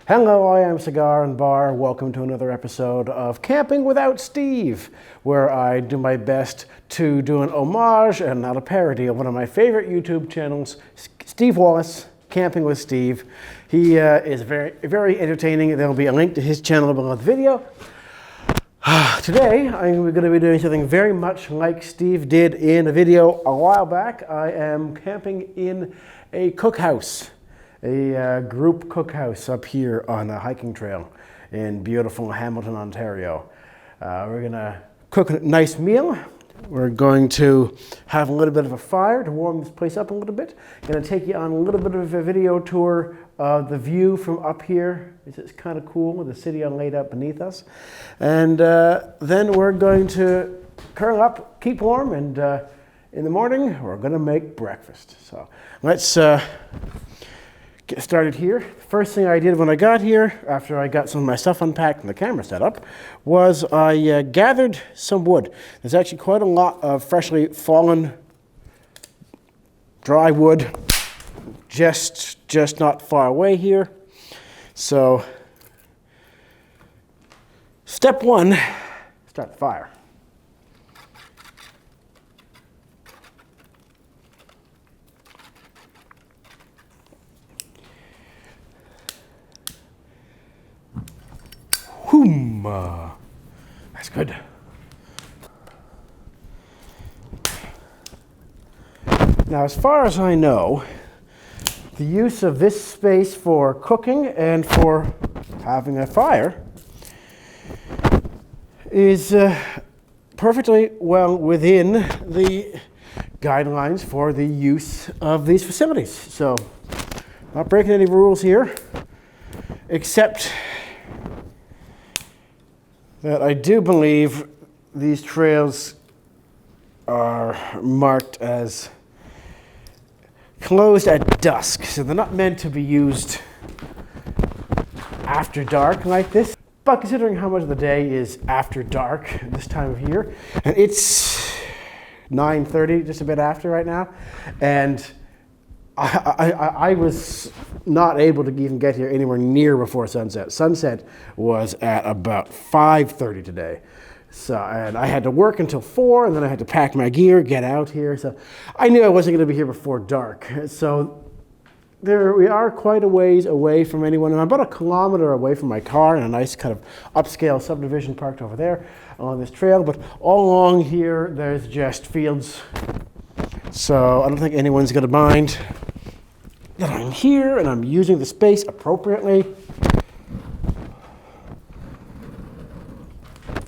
Hello, I am Cigar and Bar. Welcome to another episode of Camping Without Steve, where I do my best to do an homage and not a parody of one of my favorite YouTube channels, Steve Wallace, Camping with Steve. He is very entertaining. There will be a link to his channel below the video. Today, I'm going to be doing something very much like Steve did in a video a while back. I am camping in a cookhouse. A group cookhouse up here on a hiking trail in beautiful Hamilton, Ontario. We're gonna cook a nice meal. We're going to have a little bit of a fire to warm this place up a little bit. Gonna take you on a little bit of a video tour of the view from up here. It's kind of cool with the city laid out beneath us. And then we're going to curl up, keep warm, and in the morning, we're gonna make breakfast. So let's get started here. First thing I did when I got here, after I got some of my stuff unpacked and the camera set up, was I gathered some wood. There's actually quite a lot of freshly fallen dry wood just not far away here. So step one, start the fire. That's good. Now, as far as I know, the use of this space for cooking and for having a fire is perfectly well within the guidelines for the use of these facilities. So, not breaking any rules here, except that I do believe these trails are marked as closed at dusk, so they're not meant to be used after dark like this. But considering how much of the day is after dark this time of year, and it's 9:30, just a bit after right now, and I was not able to even get here anywhere near before sunset. Sunset was at about 5:30 today. So, and I had to work until 4, and then I had to pack my gear, get out here. So I knew I wasn't going to be here before dark. So we are quite a ways away from anyone. I'm about 1 kilometer away from my car in a nice kind of upscale subdivision parked over there on this trail. But all along here, there's just fields. So I don't think anyone's going to mind that I'm here and I'm using the space appropriately.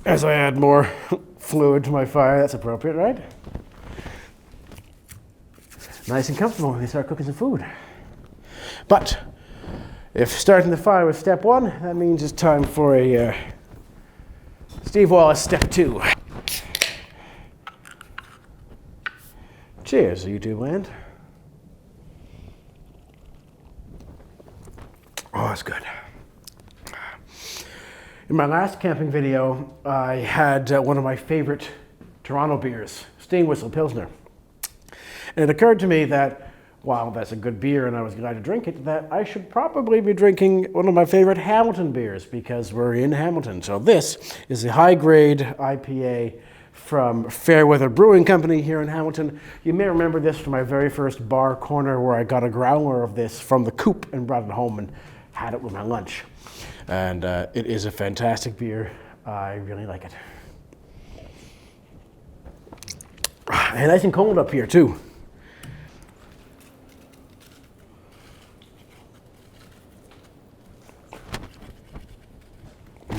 As I add more fluid to my fire, that's appropriate, right? Nice and comfortable when you start cooking some food. But if starting the fire was step 1, that means it's time for a Steve Wallace step 2. Cheers, YouTube land. Oh, that's good. In my last camping video, I had one of my favorite Toronto beers, Steam Whistle Pilsner. And it occurred to me that, while that's a good beer and I was glad to drink it, that I should probably be drinking one of my favorite Hamilton beers because we're in Hamilton. So this is the high-grade IPA from Fairweather Brewing Company here in Hamilton. You may remember this from my very first bar corner where I got a growler of this from the coop and brought it home and had it with my lunch. And it is a fantastic beer. I really like it. And nice and cold up here too.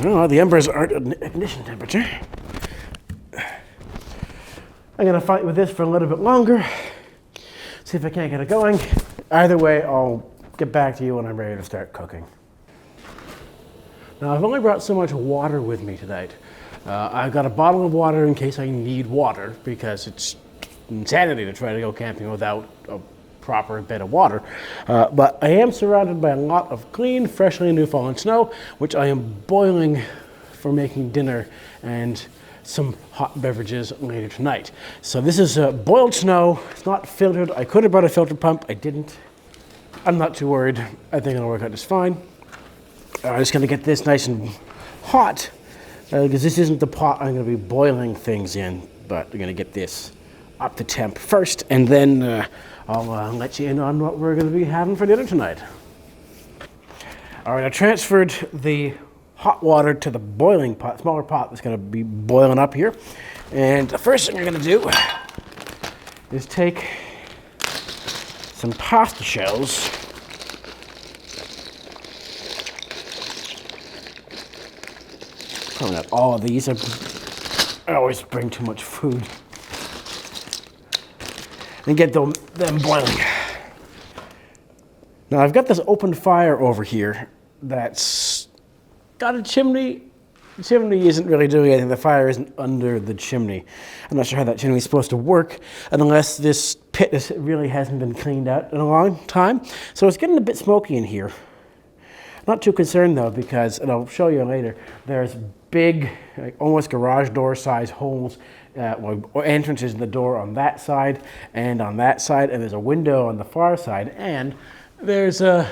Oh, the embers aren't at ignition temperature. I'm gonna fight with this for a little bit longer. See if I can't get it going. Either way, I'll get back to you when I'm ready to start cooking. Now, I've only brought so much water with me tonight. I've got a bottle of water in case I need water, because it's insanity to try to go camping without a proper bed of water. But I am surrounded by a lot of clean, freshly new fallen snow, which I am boiling for making dinner and some hot beverages later tonight. So this is boiled snow. It's not filtered. I could have brought a filter pump. I didn't. I'm not too worried. I think it'll work out just fine. I'm just going to get this nice and hot because this isn't the pot I'm going to be boiling things in, but I'm going to get this up to temp first, and then I'll let you in on what we're going to be having for dinner tonight. All right, I transferred the hot water to the boiling pot, smaller pot that's going to be boiling up here. And the first thing we're going to do is take some pasta shells. Probably not all of these. I always bring too much food. And get them boiling. Now I've got this open fire over here that's got a chimney. The chimney isn't really doing anything. The fire isn't under the chimney. I'm not sure how that chimney is supposed to work unless this pit really hasn't been cleaned out in a long time. So it's getting a bit smoky in here. Not too concerned though, because, and I'll show you later, there's big, like almost garage door size holes, or entrances in the door on that side and on that side, and there's a window on the far side, and there's a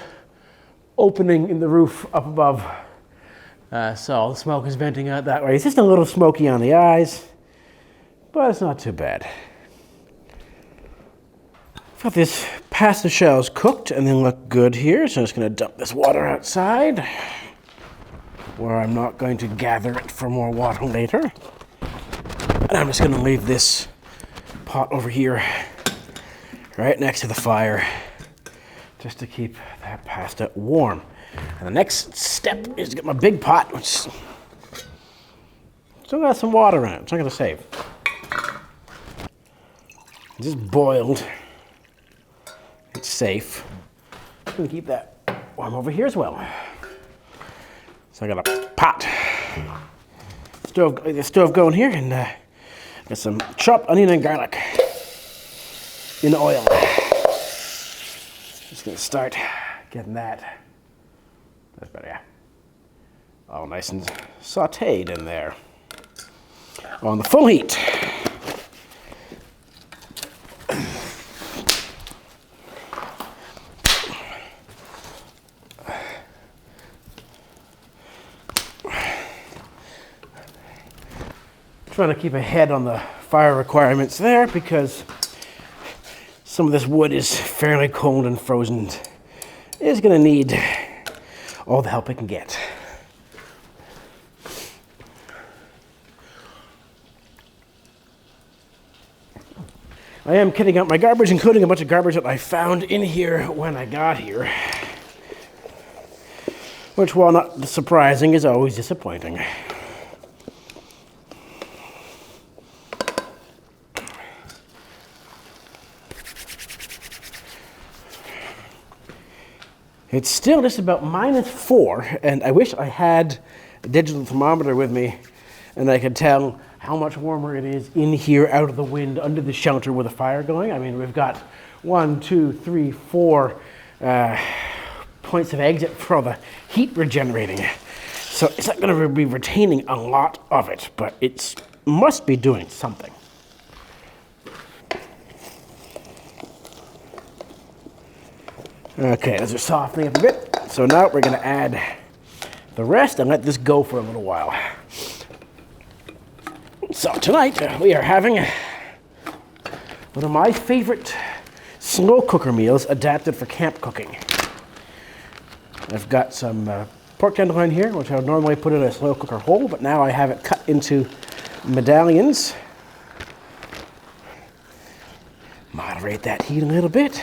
opening in the roof up above. So all the smoke is venting out that way. It's just a little smoky on the eyes, but it's not too bad. I've got this pasta shells cooked and they look good here, so I'm just going to dump this water outside, where I'm not going to gather it for more water later. And I'm just going to leave this pot over here, right next to the fire, just to keep that pasta warm. And the next step is to get my big pot, which still got some water in it. It's not going to save. It's just boiled. It's safe. I'm going to keep that warm over here as well. So I got a pot, stove going here, and got some chopped onion and garlic in oil. Just going to start getting that. That's better, yeah. All nice and sauteed in there. On the full heat. Trying to keep ahead on the fire requirements there because some of this wood is fairly cold and frozen. It's going to need all the help it can get. I am kitting out my garbage, including a bunch of garbage that I found in here when I got here, which, while not surprising, is always disappointing. It's still just about -4, and I wish I had a digital thermometer with me and I could tell how much warmer it is in here out of the wind under the shelter with a fire going. I mean, we've got 1, 2, 3, 4 points of exit for the heat regenerating. So it's not going to be retaining a lot of it, but it must be doing something. Okay, those are softening up a bit. So now we're going to add the rest and let this go for a little while. So tonight we are having one of my favorite slow cooker meals adapted for camp cooking. I've got some pork tenderloin here, which I would normally put in a slow cooker whole, but now I have it cut into medallions. Moderate that heat a little bit.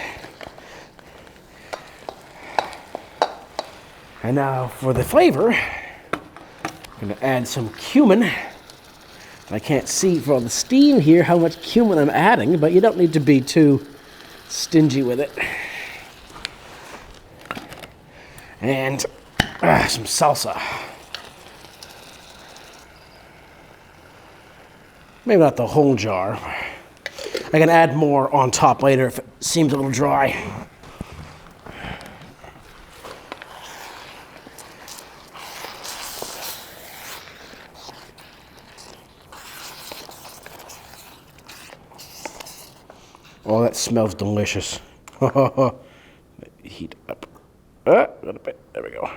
And now for the flavor, I'm going to add some cumin. I can't see for all the steam here how much cumin I'm adding, but you don't need to be too stingy with it. And some salsa. Maybe not the whole jar. I can add more on top later if it seems a little dry. Oh, that smells delicious. Heat up. A little bit. There we go.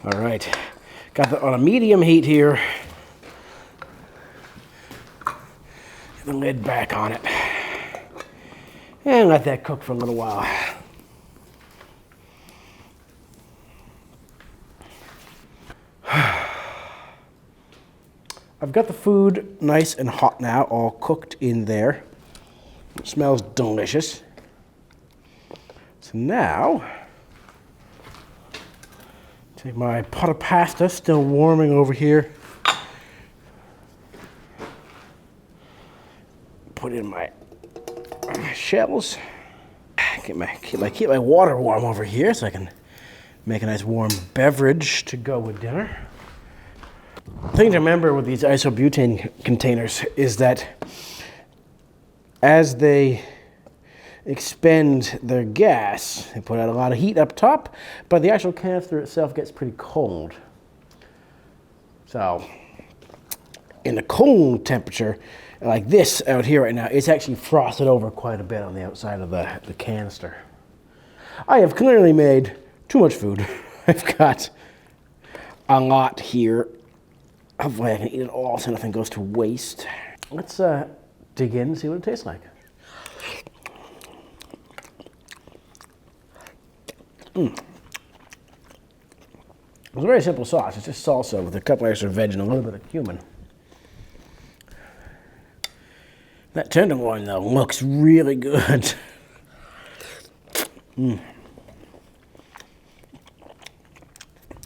All right, got that on a medium heat here. Get the lid back on it. And let that cook for a little while. I've got the food nice and hot now, all cooked in there. It smells delicious. So now, take my pot of pasta, still warming over here. Put in my shells. Keep my water warm over here so I can make a nice warm beverage to go with dinner. The thing to remember with these isobutane containers is that as they expend their gas, they put out a lot of heat up top, but the actual canister itself gets pretty cold. So in the cold temperature, like this out here right now, it's actually frosted over quite a bit on the outside of the canister. I have clearly made too much food. I've got a lot here. Hopefully I can eat it all so nothing goes to waste. Let's dig in and see what it tastes like. It's a very simple sauce. It's just salsa with a couple extra veg and a little bit of cumin. That tenderloin, though, looks really good.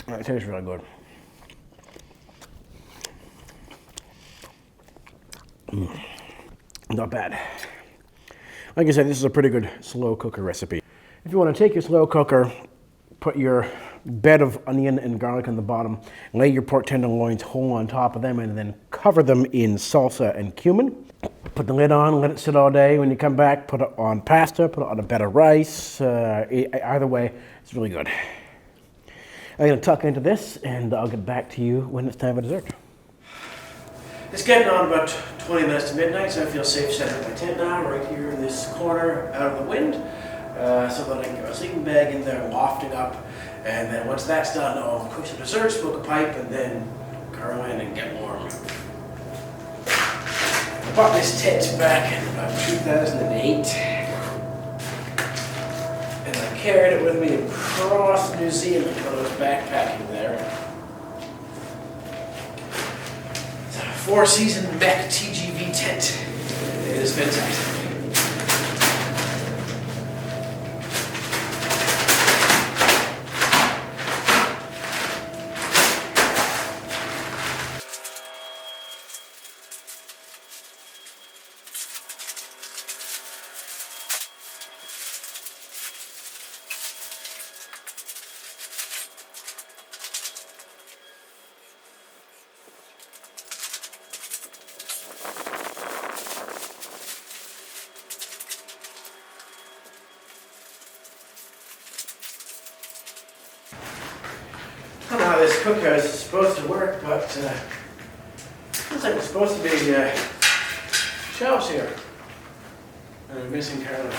That tastes really good. Not bad. Like I said, this is a pretty good slow cooker recipe. If you want to take your slow cooker, put your bed of onion and garlic on the bottom, lay your pork tenderloins whole on top of them, and then cover them in salsa and cumin. Put the lid on, let it sit all day. When you come back, put it on pasta, put it on a bed of rice. Either way, it's really good. I'm going to tuck into this, and I'll get back to you when it's time for dessert. It's getting on about 20 minutes to midnight, so I feel safe setting up my tent now, right here in this corner, out of the wind, so that I can get my sleeping bag in there, lofting up, and then once that's done, I'll cook some dessert, smoke a pipe, and then curl in and get warm. I bought this tent back in about 2008, and I carried it with me across New Zealand when I was backpacking there. It's a 4-season Mech TGV tent. It is fantastic. I don't know how this cookhouse is supposed to work, but looks like it's supposed to be shelves here. And I'm missing Carolyn.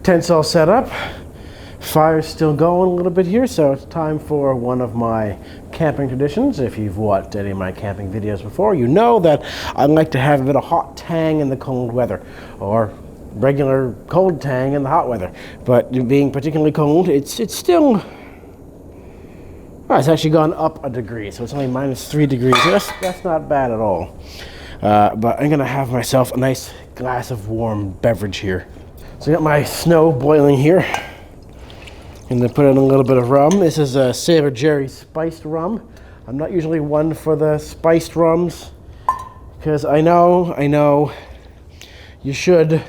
Tent's all set up. Fire's still going a little bit here, so it's time for one of my camping traditions. If you've watched any of my camping videos before, you know that I like to have a bit of hot tang in the cold weather, or regular cold tang in the hot weather. But being particularly cold, it's still, well, it's actually gone up a degree, so it's only -3 degrees. That's not bad at all. But I'm gonna have myself a nice glass of warm beverage here. So I got my snow boiling here. And then put in a little bit of rum. This is a Sailor Jerry spiced rum. I'm not usually one for the spiced rums, because I know, you should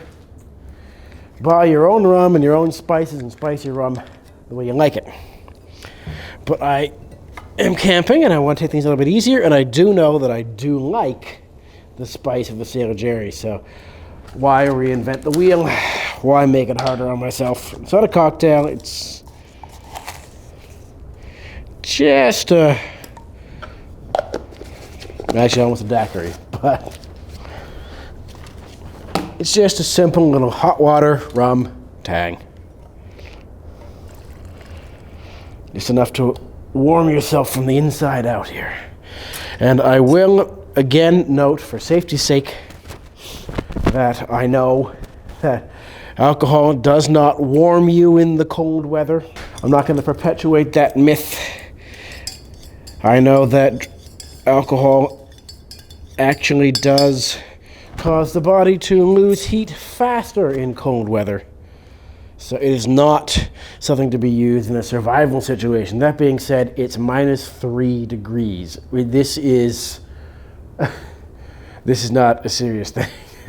buy your own rum and your own spices and spice your rum the way you like it. But I am camping and I want to take things a little bit easier, and I do know that I do like the spice of the Sailor Jerry, so why reinvent the wheel? Why make it harder on myself? It's not a cocktail, it's just actually almost a daiquiri, but it's just a simple little hot water rum tang. Just enough to warm yourself from the inside out here. And I will again note, for safety's sake, that I know that alcohol does not warm you in the cold weather. I'm not going to perpetuate that myth. I know that alcohol actually does cause the body to lose heat faster in cold weather. So it is not something to be used in a survival situation. That being said, it's -3 degrees. This is not a serious thing.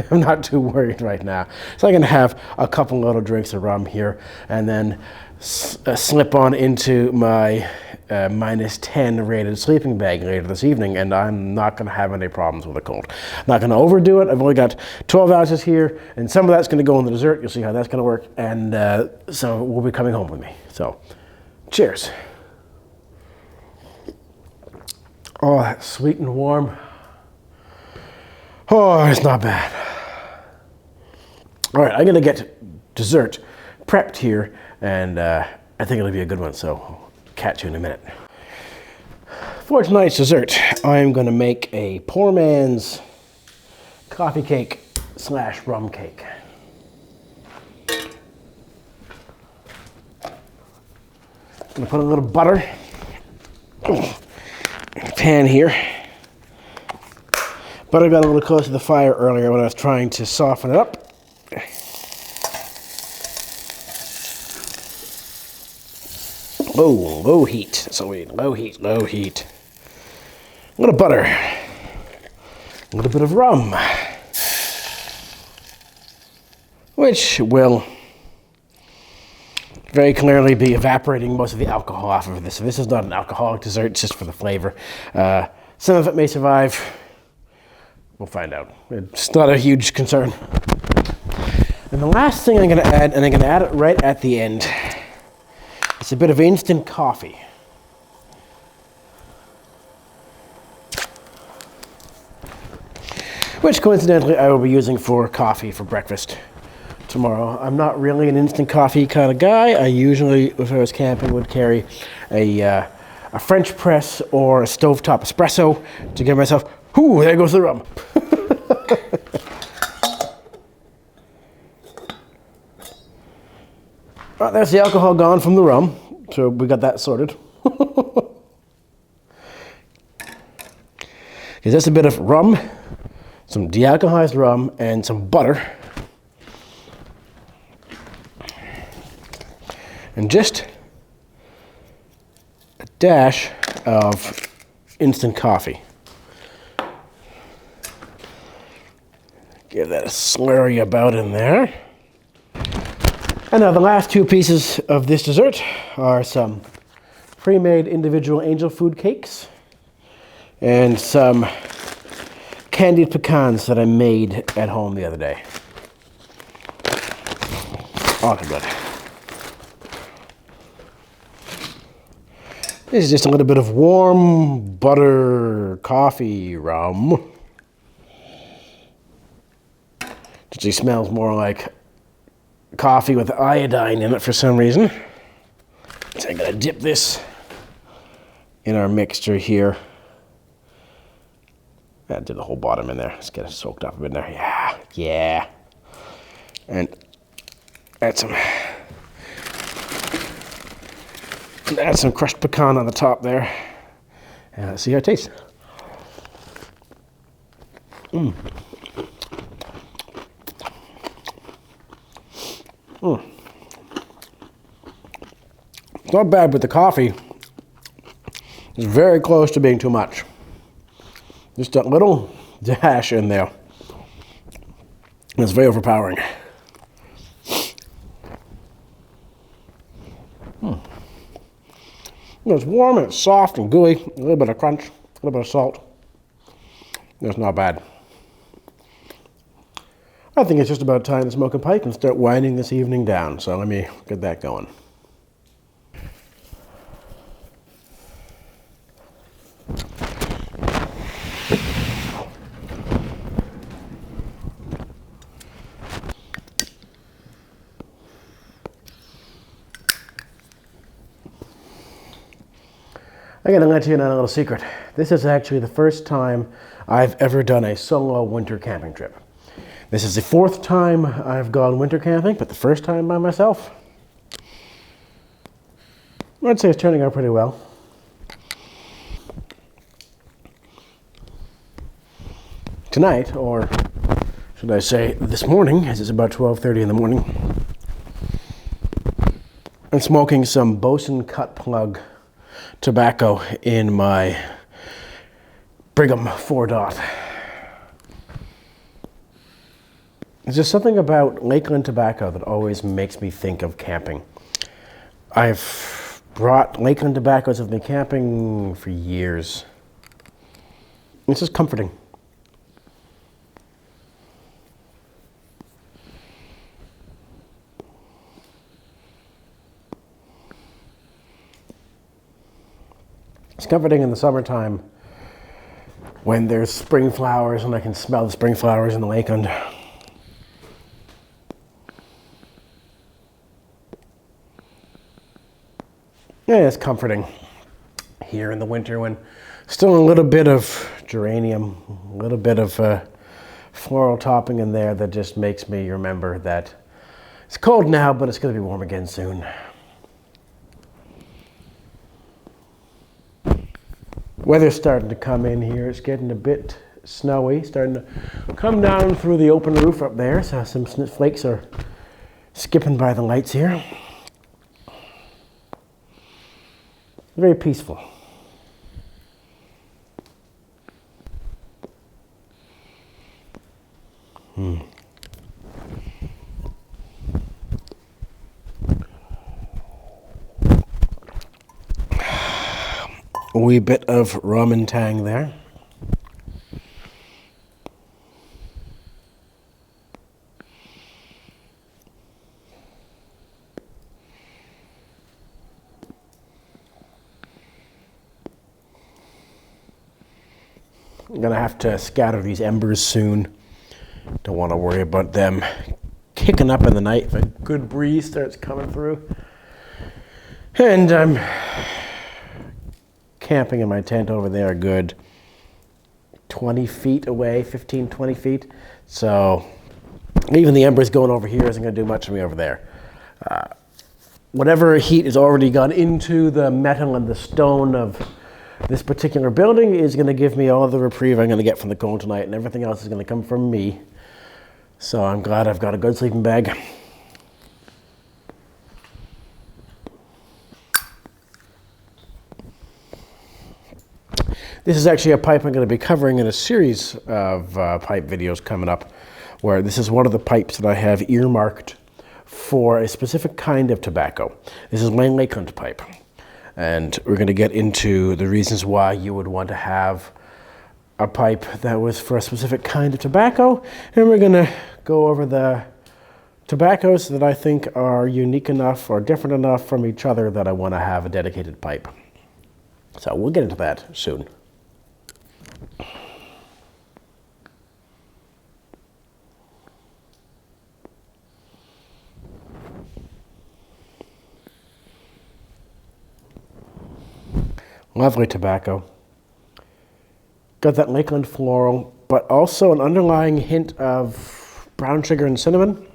I'm not too worried right now. So I'm going to have a couple little drinks of rum here and then slip on into my -10 rated sleeping bag later this evening, and I'm not going to have any problems with the cold. I'm not going to overdo it. I've only got 12 ounces here, and some of that's going to go in the dessert. You'll see how that's going to work, and so we'll be coming home with me. So, cheers. Oh, that's sweet and warm. Oh, it's not bad. All right, I'm going to get dessert prepped here, and I think it'll be a good one, so catch you in a minute. For tonight's dessert, I'm going to make a poor man's coffee cake / rum cake. I'm going to put a little butter in a pan here. Butter got a little close to the fire earlier when I was trying to soften it up. Low heat. So low heat. A little butter. A little bit of rum. Which will very clearly be evaporating most of the alcohol off of this. So this is not an alcoholic dessert, it's just for the flavor. Some of it may survive. We'll find out. It's not a huge concern. And the last thing I'm going to add, and I'm going to add it right at the end, it's a bit of instant coffee. Which coincidentally I will be using for coffee for breakfast tomorrow. I'm not really an instant coffee kind of guy. I usually, if I was camping, would carry a French press or a stovetop espresso to give myself, ooh, there goes the rum. Well, there's the alcohol gone from the rum, so we got that sorted. Because that's a bit of rum, some de-alcoholized rum, and some butter. And just a dash of instant coffee. Give that a slurry about in there. And now the last two pieces of this dessert are some pre-made individual angel food cakes and some candied pecans that I made at home the other day. Awesome good. This is just a little bit of warm butter coffee rum. Actually smells more like coffee with iodine in it for some reason. So I'm gonna dip this in our mixture here. I did the whole bottom in there. Let's get it soaked up a bit in there. Yeah, yeah. And add some crushed pecan on the top there. And let's see how it tastes. Mm. Mm. It's not bad, but the coffee is very close to being too much. Just a little dash in there. It's very overpowering. It's warm and it's soft and gooey. A little bit of crunch, a little bit of salt. It's not bad. I think it's just about time to smoke a pipe and start winding this evening down. So let me get that going. I'm going to let you in on a little secret. This is actually the first time I've ever done a solo winter camping trip. This is the 4th time I've gone winter camping, but the first time by myself. I'd say it's turning out pretty well. Tonight, or should I say this morning, as it's about 12:30 in the morning, I'm smoking some Bosun cut plug tobacco in my Brigham 4-dot. There's just something about Lakeland tobacco that always makes me think of camping. I've brought Lakeland tobaccos with me camping for years. It's just comforting. It's comforting in the summertime when there's spring flowers and I can smell the spring flowers in the Lakeland. Yeah, it's comforting here in the winter when still a little bit of geranium, a little bit of floral topping in there that just makes me remember that it's cold now, but it's going to be warm again soon. Weather's starting to come in here. It's getting a bit snowy, starting to come down through the open roof up there. So some flakes are skipping by the lights here. Very peaceful. A wee bit of rum and tang there. I'm gonna have to scatter these embers soon. Don't want to worry about them kicking up in the night if a good breeze starts coming through. And I'm camping in my tent over there a good 20 feet away, 15, 20 feet. So even the embers going over here isn't going to do much for me over there. Whatever heat has already gone into the metal and the stone of this particular building is going to give me all the reprieve I'm going to get from the cold tonight, and everything else is going to come from me. So I'm glad I've got a good sleeping bag. This is actually a pipe I'm going to be covering in a series of pipe videos coming up, where this is one of the pipes that I have earmarked for a specific kind of tobacco. This is Lane Lakeland pipe. And we're going to get into the reasons why you would want to have a pipe that was for a specific kind of tobacco. And we're going to go over the tobaccos that I think are unique enough or different enough from each other that I want to have a dedicated pipe. So we'll get into that soon. Lovely tobacco. Got that Lakeland floral, but also an underlying hint of brown sugar and cinnamon.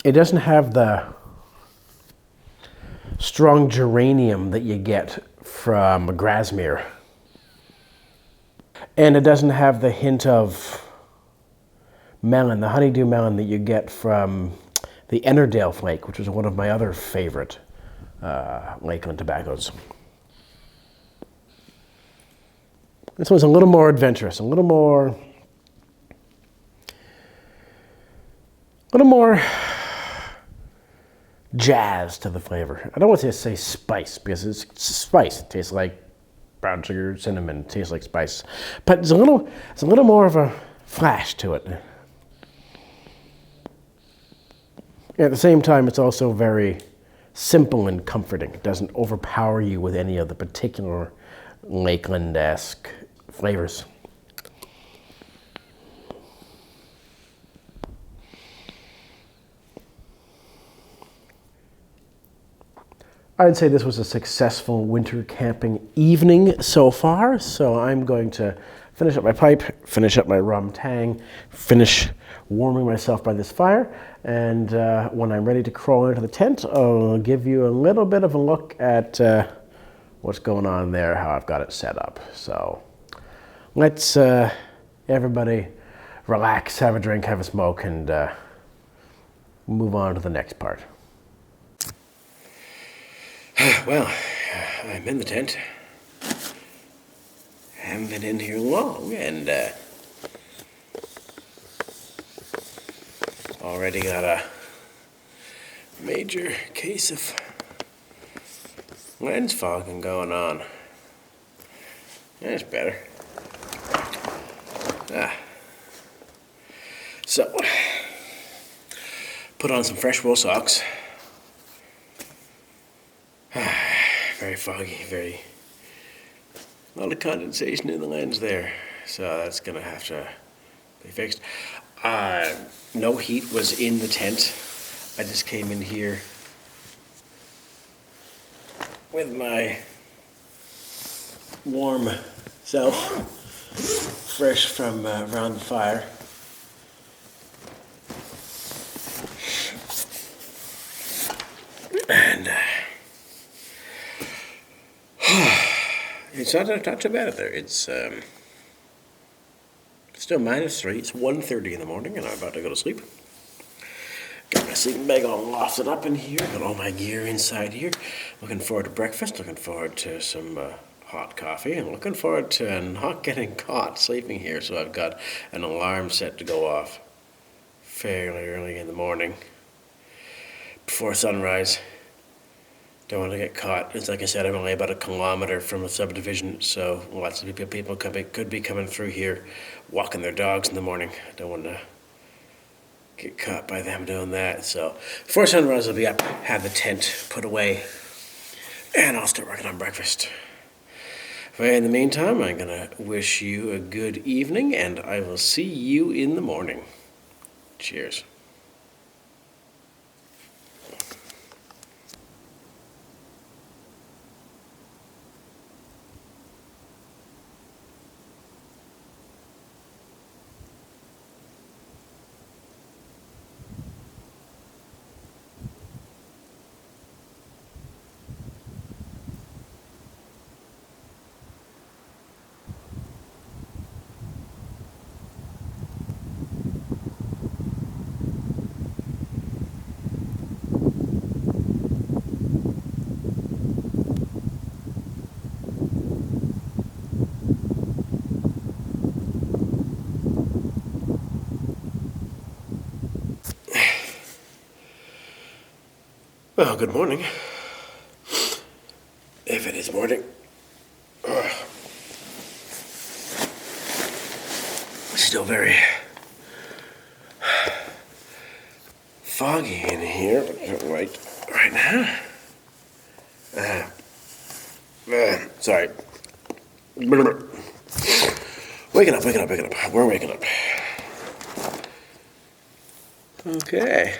It doesn't have the strong geranium that you get from Grasmere. And it doesn't have the hint of melon, the honeydew melon that you get from the Ennerdale flake, which was one of my other favorite Lakeland tobaccos. This one's a little more adventurous, a little more jazz to the flavor. I don't want to say spice because it's spice. It tastes like brown sugar, cinnamon. It tastes like spice, but it's a little more of a flash to it. At the same time, it's also very simple and comforting. It doesn't overpower you with any of the particular Lakeland-esque flavors. I'd say this was a successful winter camping evening so far, so I'm going to finish up my pipe, finish up my rum tang, finish warming myself by this fire, and when I'm ready to crawl into the tent, I'll give you a little bit of a look at what's going on there, how I've got it set up. So let's everybody relax, have a drink, have a smoke, and move on to the next part. Well, I'm in the tent. Haven't been in here long, and already got a major case of lens fogging going on. That's better. So, put on some fresh wool socks. Very foggy, a lot of condensation in the lens there, so that's gonna have to be fixed. No heat was in the tent. I just came in here with my warm self, fresh from around the fire. And it's not too bad up there. It's still -3. It's 1:30 in the morning, and I'm about to go to sleep. Got my sleeping bag all lofted up in here. Got all my gear inside here. Looking forward to breakfast. Looking forward to some hot coffee. And looking forward to not getting caught sleeping here. So I've got an alarm set to go off fairly early in the morning before sunrise. Don't want to get caught. It's like I said, I'm only about 1 kilometer from a subdivision, so lots of people could be coming through here walking their dogs in the morning. I don't want to get caught by them doing that. So before sunrise, I'll be up, have the tent put away, and I'll start working on breakfast. But in the meantime, I'm going to wish you a good evening, and I will see you in the morning. Cheers. Well, good morning. If it is morning. Still very foggy in here, right now. Sorry. Waking up. We're waking up. Okay.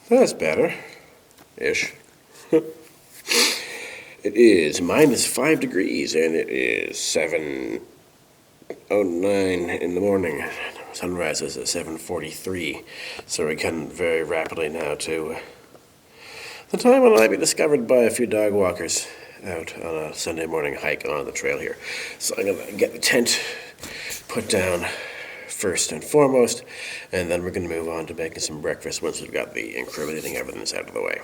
That's better-ish. It is -5 degrees, and it is 7:09 in the morning. Sunrise is at 7:43, so we're getting very rapidly now to the time when I'll be discovered by a few dog walkers out on a Sunday morning hike on the trail here. So I'm going to get the tent put down first and foremost, and then we're going to move on to making some breakfast once we've got the incriminating evidence out of the way.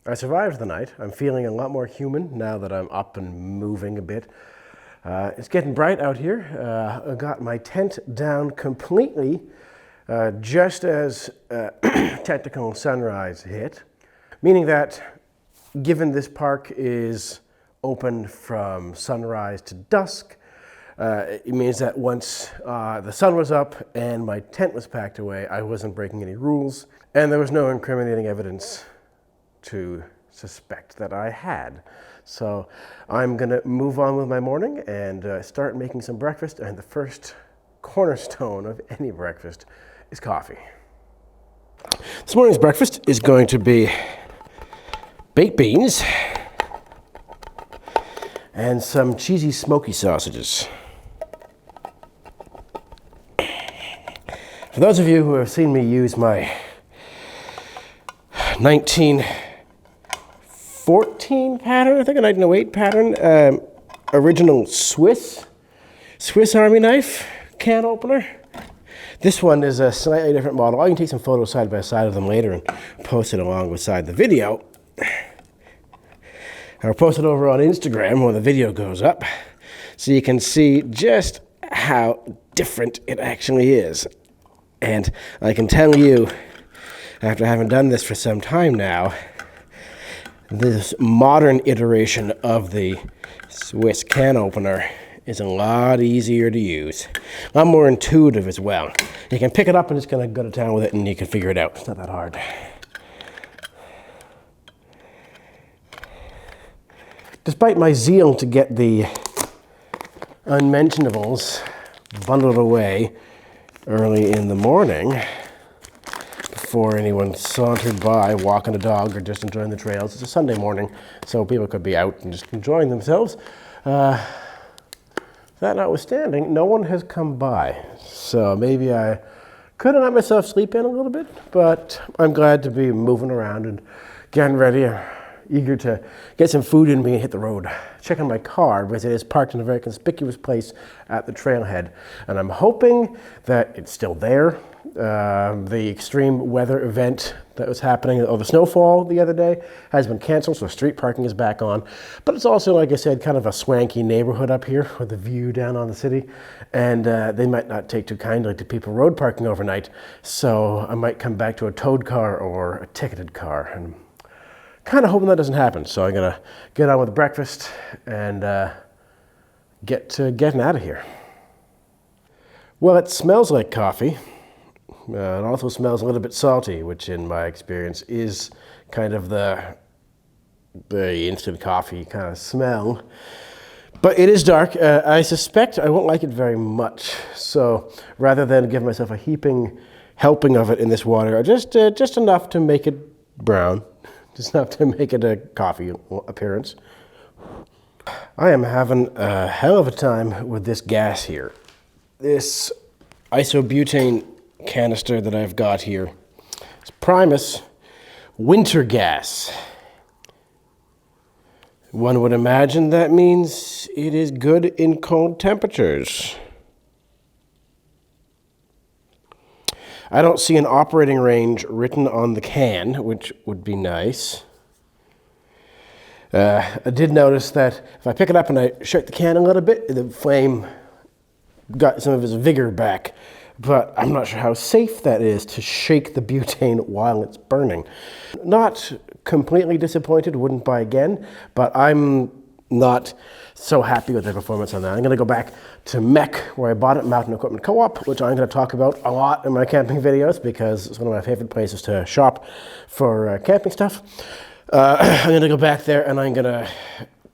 I survived the night. I'm feeling a lot more human now that I'm up and moving a bit. It's getting bright out here. I got my tent down completely just as technical sunrise hit, meaning that given this park is open from sunrise to dusk, it means that once the sun was up and my tent was packed away, I wasn't breaking any rules, and there was no incriminating evidence to suspect that I had. So I'm gonna move on with my morning and start making some breakfast, and the first cornerstone of any breakfast is coffee. This morning's breakfast is going to be baked beans and some cheesy smoky sausages. For those of you who have seen me use my 1914 pattern, I think a 1908 pattern, original Swiss Army knife can opener. This one is a slightly different model. I can take some photos side by side of them later and post it along beside the video. I'll post it over on Instagram when the video goes up, so you can see just how different it actually is. And I can tell you, after having done this for some time now, this modern iteration of the Swiss can opener is a lot easier to use. A lot more intuitive as well. You can pick it up and just kind of go to town with it and you can figure it out. It's not that hard. Despite my zeal to get the unmentionables bundled away early in the morning, before anyone sauntered by, walking a dog or just enjoying the trails. It's a Sunday morning, so people could be out and just enjoying themselves. That notwithstanding, no one has come by. So maybe I could have let myself sleep in a little bit, but I'm glad to be moving around and getting ready, eager to get some food in me and hit the road. Checking my car because it is parked in a very conspicuous place at the trailhead, and I'm hoping that it's still there. The extreme weather event that was happening, or the snowfall the other day, has been canceled, so street parking is back on. But it's also, like I said, kind of a swanky neighborhood up here with the view down on the city, and they might not take too kindly to people road parking overnight, so I might come back to a towed car or a ticketed car, and kind of hoping that doesn't happen. So I'm gonna get on with breakfast and get to getting out of here. Well, it smells like coffee. It also smells a little bit salty, which in my experience is kind of the instant coffee kind of smell. But it is dark. I suspect I won't like it very much. So rather than give myself a heaping helping of it in this water, just enough to make it brown, just enough to make it a coffee appearance. I am having a hell of a time with this gas here. This isobutane canister that I've got here. It's Primus winter gas. One would imagine that means it is good in cold temperatures. I don't see an operating range written on the can, which would be nice. I did notice that if I pick it up and I shake the can a little bit, the flame got some of its vigor back. But I'm not sure how safe that is to shake the butane while it's burning. Not completely disappointed, wouldn't buy again, but I'm not so happy with the performance on that. I'm going to go back to Mech, where I bought it, Mountain Equipment Co-op, which I'm going to talk about a lot in my camping videos because it's one of my favorite places to shop for camping stuff. I'm going to go back there and I'm going to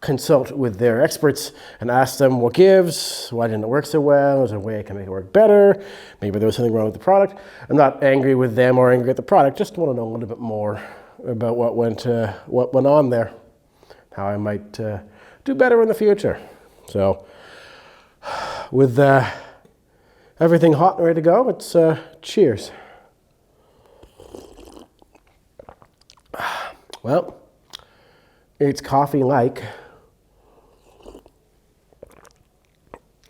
consult with their experts and ask them what gives, why didn't it work so well, is there a way I can make it work better, maybe there was something wrong with the product. I'm not angry with them or angry at the product, just want to know a little bit more about what went on there, how I might do better in the future. So with everything hot and ready to go, it's cheers. Well, it's coffee-like,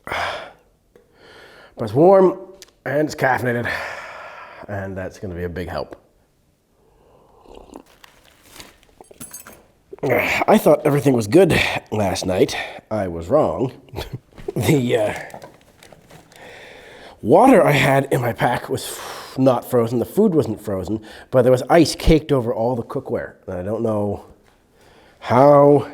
but it's warm and it's caffeinated, and that's going to be a big help. I thought everything was good last night. I was wrong. The water I had in my pack was not frozen. The food wasn't frozen, but there was ice caked over all the cookware. And I don't know how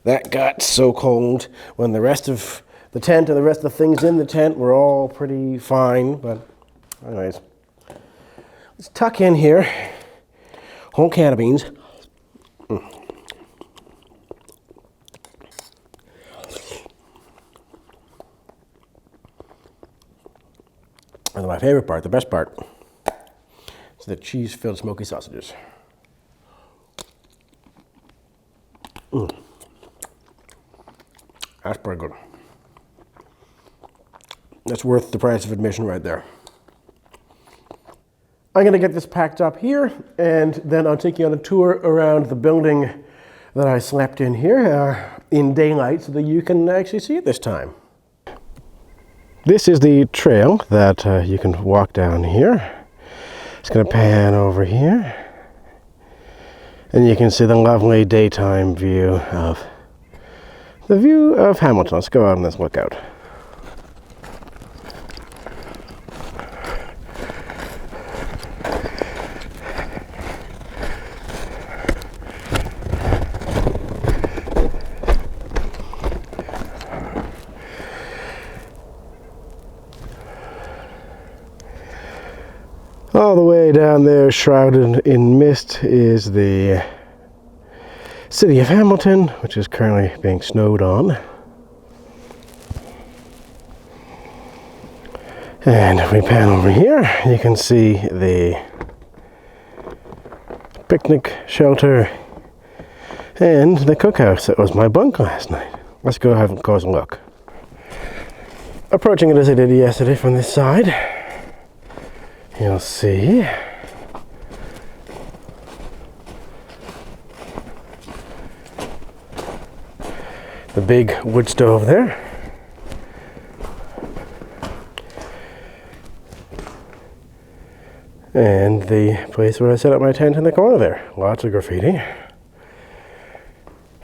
that got so cold when the rest of the tent and the rest of the things in the tent were all pretty fine. But anyways, let's tuck in here. Whole can of beans. And my favorite part, the best part, is the cheese-filled smoky sausages. That's pretty good. That's worth the price of admission right there. I'm going to get this packed up here, and then I'll take you on a tour around the building that I slept in here in daylight so that you can actually see it this time. This is the trail that you can walk down here. Just going to pan over here. And you can see the lovely daytime view of Hamilton. Let's go out and let's look out. All the way down there, shrouded in mist, is the city of Hamilton, which is currently being snowed on. And if we pan over here, you can see the picnic shelter and the cookhouse that was my bunk last night. Let's go have a closer look. Approaching it as I did yesterday from this side, you'll see the big wood stove there. And the place where I set up my tent in the corner there. Lots of graffiti.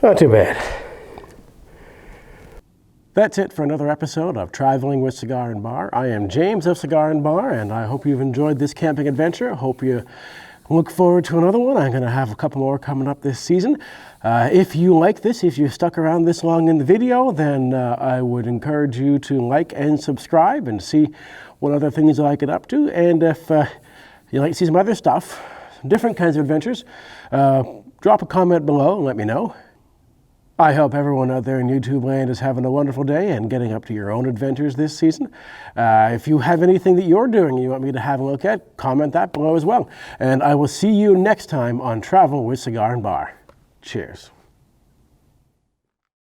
Not too bad. That's it for another episode of Traveling with Cigar and Bar. I am James of Cigar and Bar, and I hope you've enjoyed this camping adventure. I hope you look forward to another one. I'm going to have a couple more coming up this season. If you like this, if you stuck around this long in the video, then I would encourage you to like and subscribe and see what other things I get up to. And if you like to see some other stuff, different kinds of adventures, drop a comment below and let me know. I hope everyone out there in YouTube land is having a wonderful day and getting up to your own adventures this season. If you have anything that you're doing and you want me to have a look at, comment that below as well. And I will see you next time on Travel with Cigar and Bar. Cheers.